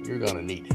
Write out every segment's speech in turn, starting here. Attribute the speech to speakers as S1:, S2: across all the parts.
S1: You're gonna need it.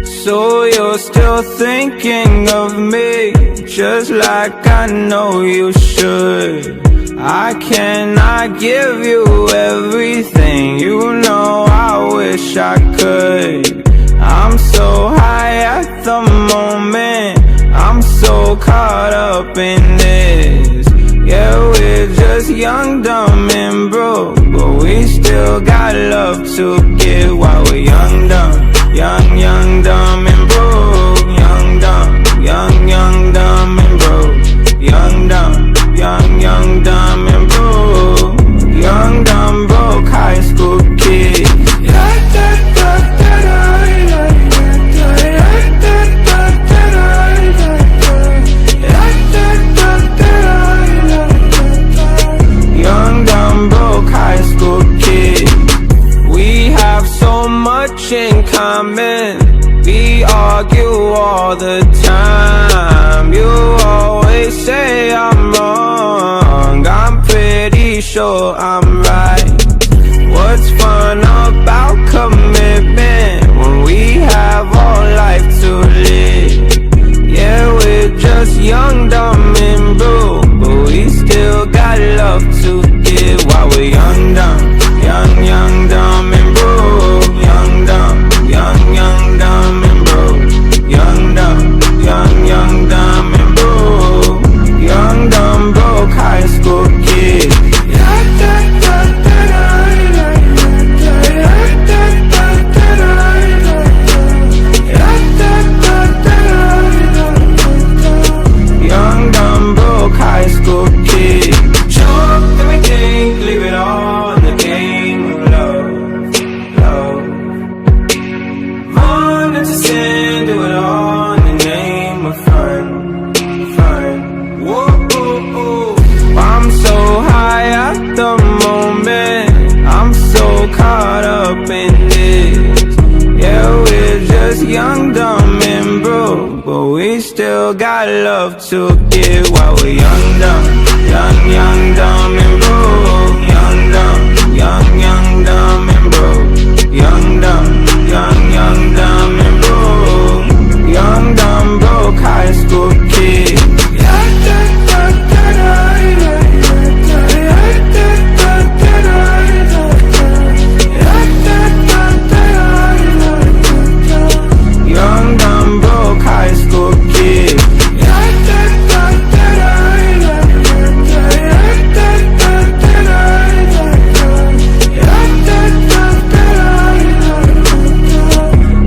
S2: So you're still thinking of me, just like I know you should. I cannot give you everything, you know I wish I could. I'm so high at the moment, I'm so caught up in this. Yeah, we're just young, dumb and broke, but we still got love to give while we're young, dumb. Young, dumb and broke. Young, dumb and broke. Young, dumb and broke. Young, dumb, broke high school kids. Young, dumb, broke high school kids. We have so much in common. We argue all the time. You always say I'm wrong, I'm pretty sure I'm right. What's fun about commitment when we have all life to live? Yeah, we're just young, dumb and broke, but we still got love to give while we're young, dumb. Young, dumb and broke. Young, dumb and broke. Young, dumb and broke. Young, dumb, broke high school kids. Young, dumb, broke high school kids. Drop everything, leave it all in the game of love. Run into sin, do it all in the name of fun. Whoa. I'm so high at the moment, I'm so caught up in this. Yeah, we're just young, dumb and broke, but we still got love to give while we're young, dumb. Young, dumb and broke. Young, dumb and broke. Young, dumb and broke. Young, dumb, broke high school kids. Young, dumb, broke high school kids.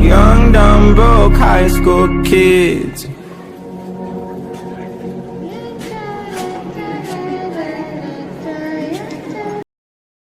S2: Young, dumb, broke high school kids.